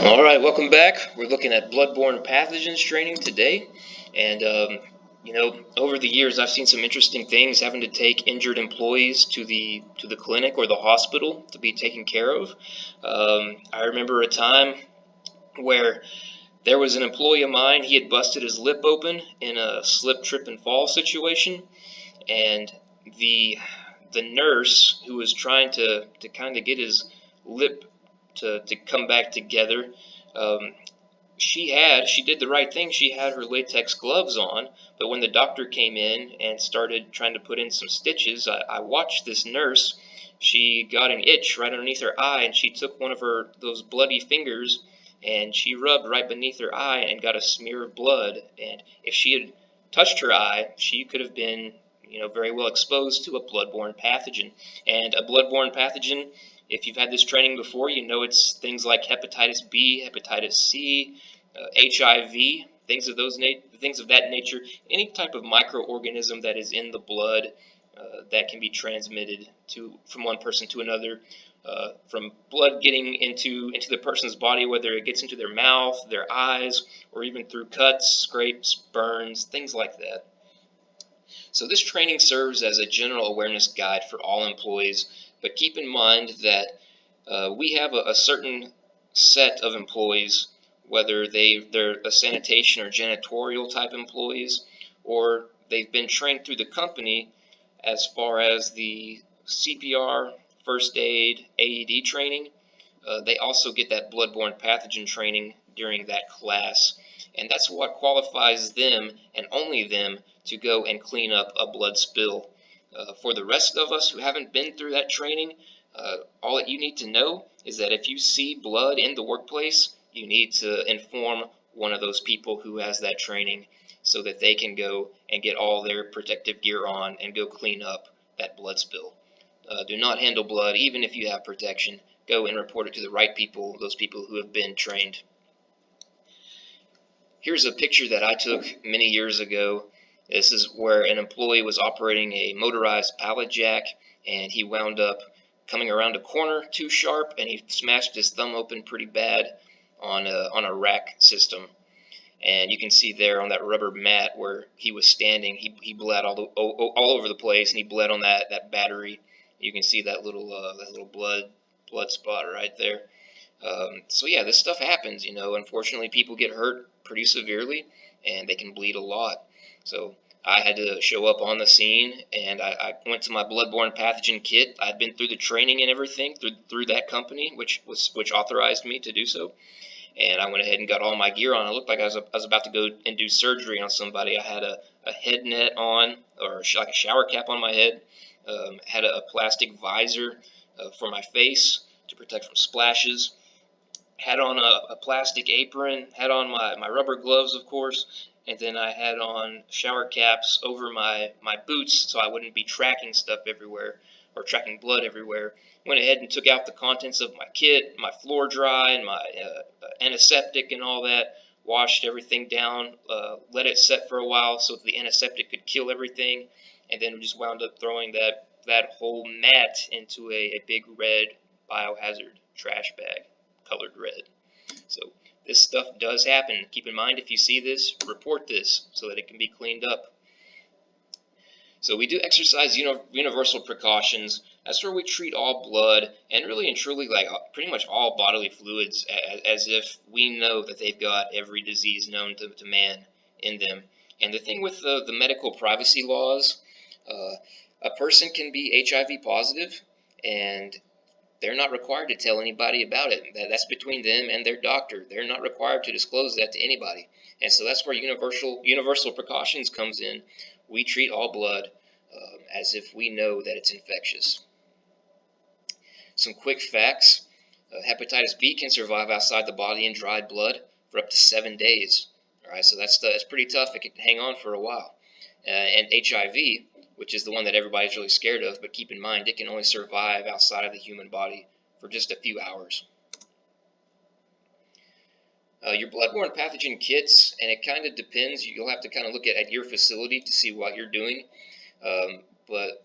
Alright, welcome back. We're looking at Bloodborne Pathogens training today. And, over the years I've seen some interesting things having to take injured employees to the clinic or the hospital to be taken care of. I remember a time where there was an employee of mine. He had busted his lip open in a slip, trip, and fall situation. And the nurse who was trying to kind of get his lip to come back together, she did the right thing. She had her latex gloves on, but when the doctor came in and started trying to put in some stitches, I watched this nurse. She got an itch right underneath her eye, and she took one of those bloody fingers and she rubbed right beneath her eye and got a smear of blood. And if she had touched her eye, she could have been very well exposed to a bloodborne pathogen. And a bloodborne pathogen, if you've had this training before, you know it's things like hepatitis B, hepatitis C, HIV, things of that nature. Any type of microorganism that is in the blood that can be transmitted from one person to another, from blood getting into the person's body, whether it gets into their mouth, their eyes, or even through cuts, scrapes, burns, things like that. So this training serves as a general awareness guide for all employees, but keep in mind that we have a certain set of employees, whether they're a sanitation or janitorial type employees, or they've been trained through the company as far as the CPR, first aid, AED training. They also get that bloodborne pathogen training during that class. And that's what qualifies them, and only them, to go and clean up a blood spill. For the rest of us who haven't been through that training, all that you need to know is that if you see blood in the workplace, you need to inform one of those people who has that training so that they can go and get all their protective gear on and go clean up that blood spill. Do not handle blood, even if you have protection. Go and report it to the right people, those people who have been trained. Here's a picture that I took many years ago. This is where an employee was operating a motorized pallet jack, and he wound up coming around a corner too sharp, and he smashed his thumb open pretty bad on a rack system. And you can see there on that rubber mat where he was standing, he bled all over the place, and he bled on that battery. You can see that little blood spot right there. So yeah, this stuff happens. Unfortunately, people get hurt pretty severely, and they can bleed a lot. So I had to show up on the scene, and I went to my bloodborne pathogen kit. I'd been through the training and everything through that company, which authorized me to do so. And I went ahead and got all my gear on. It looked like I was about to go and do surgery on somebody. I had a head net on, or like a shower cap on my head. Had a plastic visor for my face to protect from splashes. Had on a plastic apron, had on my rubber gloves, of course, and then I had on shower caps over my boots so I wouldn't be tracking stuff everywhere or tracking blood everywhere. Went ahead and took out the contents of my kit, my floor dry, and my antiseptic and all that, washed everything down, let it set for a while so that the antiseptic could kill everything, and then we just wound up throwing that whole mat into a big red biohazard trash bag, colored red. So this stuff does happen. Keep in mind, if you see this, report this so that it can be cleaned up. So we do exercise universal precautions. That's where we treat all blood and really and truly like pretty much all bodily fluids as if we know that they've got every disease known to man in them. And the thing with the medical privacy laws, a person can be HIV positive, and they're not required to tell anybody about it. That's between them and their doctor. They're not required to disclose that to anybody. And so that's where universal precautions comes in. We treat all blood as if we know that it's infectious. Some quick facts. Hepatitis B can survive outside the body in dried blood for up to 7 days. All right, so that's pretty tough. It can hang on for a while. And HIV, which is the one that everybody's really scared of, but keep in mind it can only survive outside of the human body for just a few hours. Your bloodborne pathogen kits, and it kind of depends. You'll have to kind of look at your facility to see what you're doing. But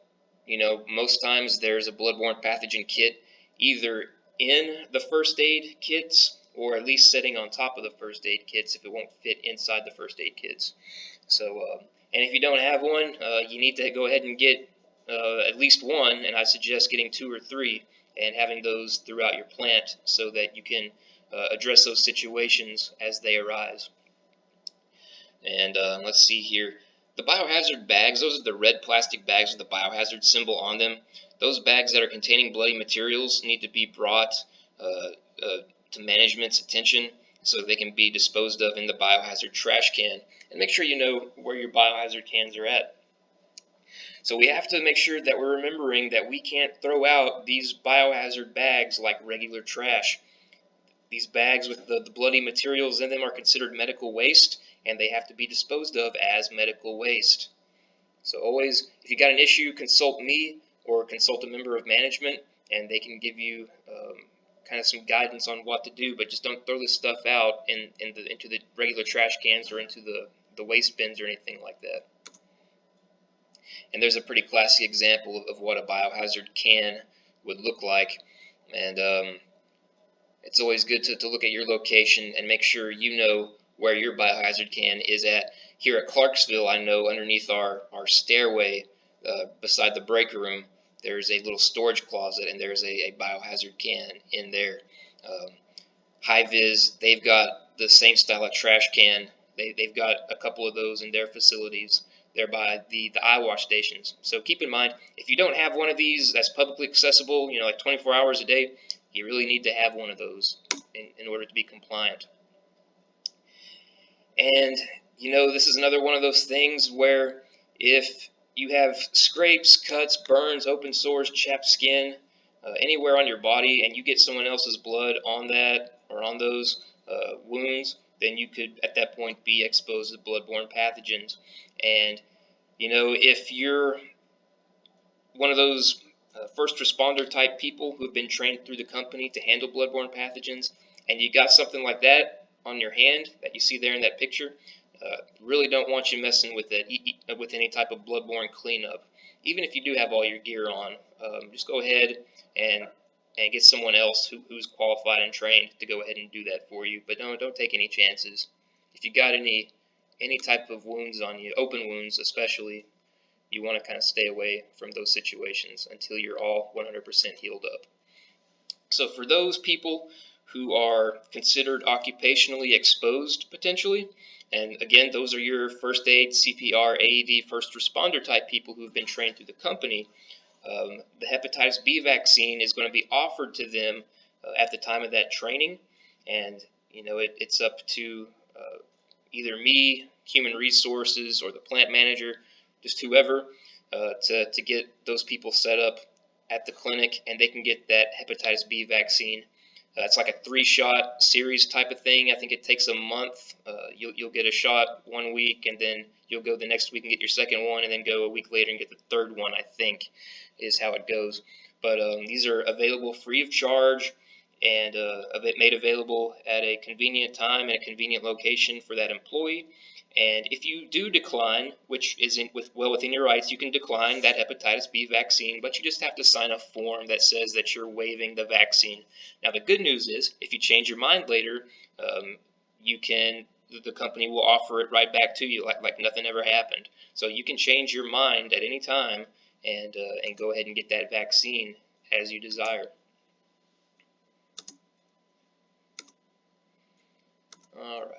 most times there's a bloodborne pathogen kit either in the first aid kits or at least setting on top of the first aid kits if it won't fit inside the first aid kits. So, and if you don't have one, you need to go ahead and get at least one, and I suggest getting 2 or 3 and having those throughout your plant so that you can address those situations as they arise. And let's see here. The biohazard bags, those are the red plastic bags with the biohazard symbol on them. Those bags that are containing bloody materials need to be brought to management's attention so they can be disposed of in the biohazard trash can. And make sure you know where your biohazard cans are at. So we have to make sure that we're remembering that we can't throw out these biohazard bags like regular trash. These bags with the bloody materials in them are considered medical waste, and they have to be disposed of as medical waste. So always, if you got an issue, consult me or consult a member of management, and they can give you kind of some guidance on what to do. But just don't throw this stuff out into the regular trash cans or into the waste bins or anything like that. And there's a pretty classic example of what a biohazard can would look like. And it's always good to look at your location and make sure you know where your biohazard can is at. Here at Clarksville, I know underneath our stairway beside the breaker room, there's a little storage closet, and there's a biohazard can in there. High-Vis, they've got the same style of trash can. They've got a couple of those in their facilities. They're by the eye wash stations. So keep in mind, if you don't have one of these that's publicly accessible, like 24 hours a day, you really need to have one of those in order to be compliant. And, this is another one of those things where if you have scrapes, cuts, burns, open sores, chapped skin, anywhere on your body, and you get someone else's blood on that or on those wounds, then you could at that point be exposed to bloodborne pathogens. And if you're one of those first responder type people who have been trained through the company to handle bloodborne pathogens, and you got something like that on your hand that you see there in that picture, really don't want you messing with it with any type of bloodborne cleanup. Even if you do have all your gear on, just go ahead and get someone else who's qualified and trained to go ahead and do that for you. But don't take any chances. If you got any type of wounds on you, open wounds especially, you want to kind of stay away from those situations until you're all 100% healed up. So for those people who are considered occupationally exposed potentially, and again, those are your first aid, CPR, AED, first responder type people who have been trained through the company, the hepatitis B vaccine is going to be offered to them at the time of that training. And, it's up to either me, human resources, or the plant manager, just whoever, to get those people set up at the clinic, and they can get that hepatitis B vaccine. It's like a 3-shot series type of thing. I think it takes a month. You'll get a shot 1 week, and then you'll go the next week and get your second one, and then go a week later and get the third one, I think, is how it goes. But these are available free of charge, and made available at a convenient time and a convenient location for that employee. And if you do decline, which isn't well within your rights, you can decline that hepatitis B vaccine, but you just have to sign a form that says that you're waiving the vaccine. Now, the good news is, if you change your mind later, the company will offer it right back to you like nothing ever happened. So you can change your mind at any time and go ahead and get that vaccine as you desire. All right.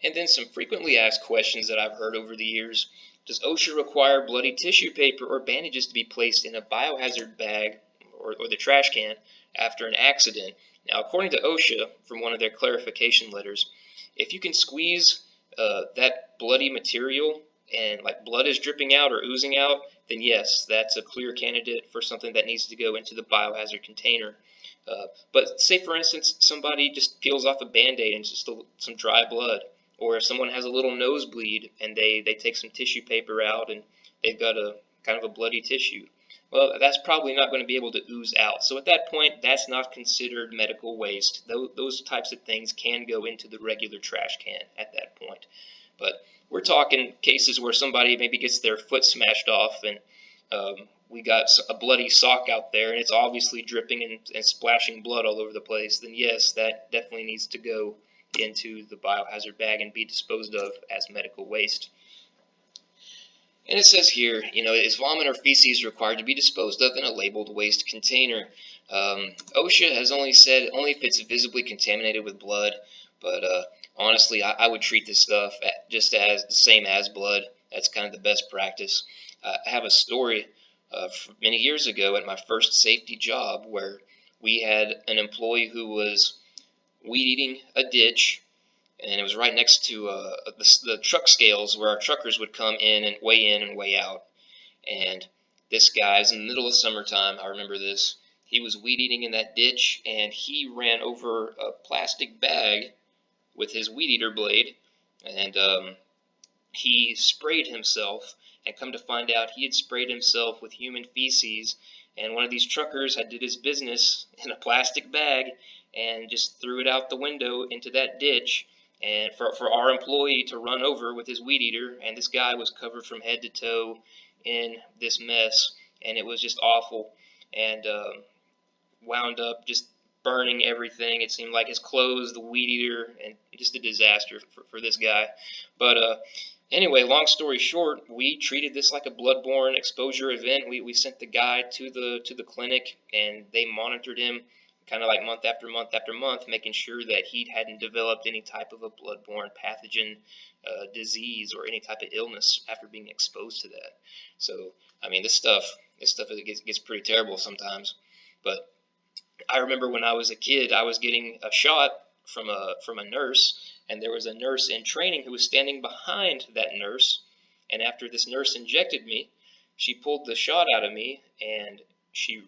And then some frequently asked questions that I've heard over the years. Does OSHA require bloody tissue paper or bandages to be placed in a biohazard bag or the trash can after an accident? Now, according to OSHA, from one of their clarification letters, if you can squeeze that bloody material and like blood is dripping out or oozing out, then yes, that's a clear candidate for something that needs to go into the biohazard container. But say, for instance, somebody just peels off a Band-Aid and just some dry blood. Or if someone has a little nosebleed and they take some tissue paper out and they've got a kind of a bloody tissue, well, that's probably not going to be able to ooze out. So at that point, that's not considered medical waste. Those types of things can go into the regular trash can at that point. But we're talking cases where somebody maybe gets their foot smashed off and we got a bloody sock out there and it's obviously dripping and splashing blood all over the place, then yes, that definitely needs to go into the biohazard bag and be disposed of as medical waste. And it says here, is vomit or feces required to be disposed of in a labeled waste container? OSHA has only said only if it's visibly contaminated with blood, but honestly, I would treat this stuff just as the same as blood. That's kind of the best practice. I have a story many years ago at my first safety job where we had an employee who was weed eating a ditch, and it was right next to the truck scales where our truckers would come in and weigh out. And this guy is in the middle of summertime. I remember this. He was weed eating in that ditch, and he ran over a plastic bag with his weed eater blade, and he sprayed himself. And come to find out, he had sprayed himself with human feces. And one of these truckers had did his business in a plastic bag and just threw it out the window into that ditch. And for our employee to run over with his weed eater, and this guy was covered from head to toe in this mess, and it was just awful, and wound up just burning everything. It seemed like his clothes, the weed eater, and just a disaster for this guy. But anyway, long story short, we treated this like a bloodborne exposure event. We sent the guy to the clinic, and they monitored him kind of like month after month after month, making sure that he hadn't developed any type of a bloodborne pathogen disease or any type of illness after being exposed to that. So, I mean, this stuff gets pretty terrible sometimes. But I remember when I was a kid, I was getting a shot from a nurse, and there was a nurse in training who was standing behind that nurse. And after this nurse injected me, she pulled the shot out of me, and she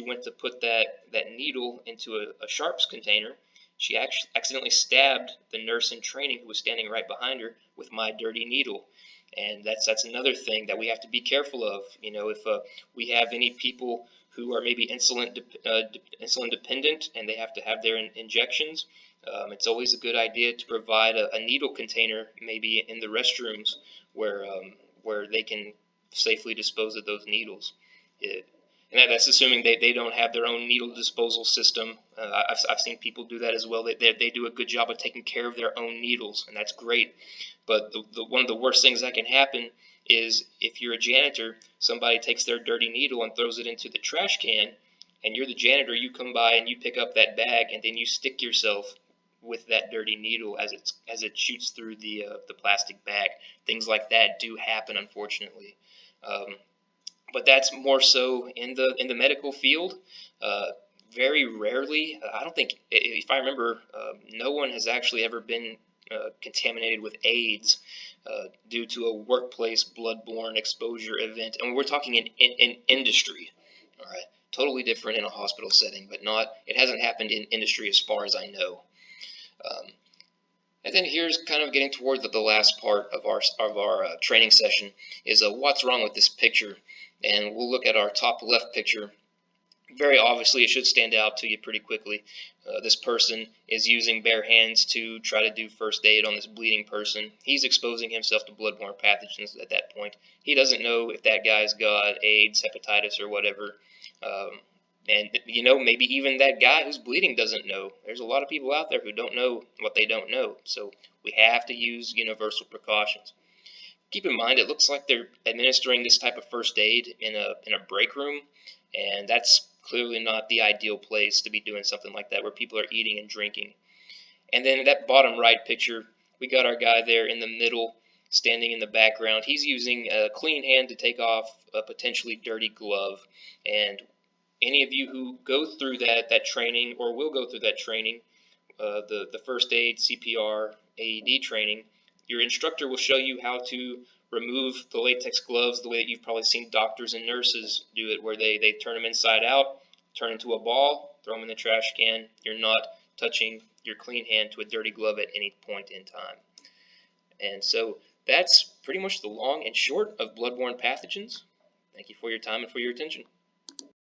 went to put that needle into a sharps container. She actually accidentally stabbed the nurse in training who was standing right behind her with my dirty needle. And that's another thing that we have to be careful of. If we have any people who are maybe insulin dependent and they have to have their injections, it's always a good idea to provide a needle container maybe in the restrooms where they can safely dispose of those needles. And that's assuming they don't have their own needle disposal system. I've seen people do that as well. They do a good job of taking care of their own needles, and that's great. But one of the worst things that can happen is if you're a janitor, somebody takes their dirty needle and throws it into the trash can, and you're the janitor, you come by and you pick up that bag, and then you stick yourself with that dirty needle as it shoots through the plastic bag. Things like that do happen, unfortunately. But that's more so in the medical field. Very rarely, I don't think, if I remember, no one has actually ever been contaminated with AIDS due to a workplace bloodborne exposure event. And we're talking in industry, all right? Totally different in a hospital setting, but it hasn't happened in industry as far as I know. And then here's kind of getting toward the last part of our training session is what's wrong with this picture. And we'll look at our top left picture. Very obviously, it should stand out to you pretty quickly. This person is using bare hands to try to do first aid on this bleeding person. He's exposing himself to bloodborne pathogens at that point. He doesn't know if that guy's got AIDS, hepatitis, or whatever. And, maybe even that guy who's bleeding doesn't know. There's a lot of people out there who don't know what they don't know. So we have to use universal precautions. Keep in mind, it looks like they're administering this type of first aid in a break room, and that's clearly not the ideal place to be doing something like that where people are eating and drinking. And then in that bottom right picture, we got our guy there in the middle, standing in the background. He's using a clean hand to take off a potentially dirty glove. And any of you who go through that training or will go through that training, the first aid, CPR, AED training, your instructor will show you how to remove the latex gloves the way that you've probably seen doctors and nurses do it, where they turn them inside out, turn into a ball, throw them in the trash can. You're not touching your clean hand to a dirty glove at any point in time. And so that's pretty much the long and short of bloodborne pathogens. Thank you for your time and for your attention.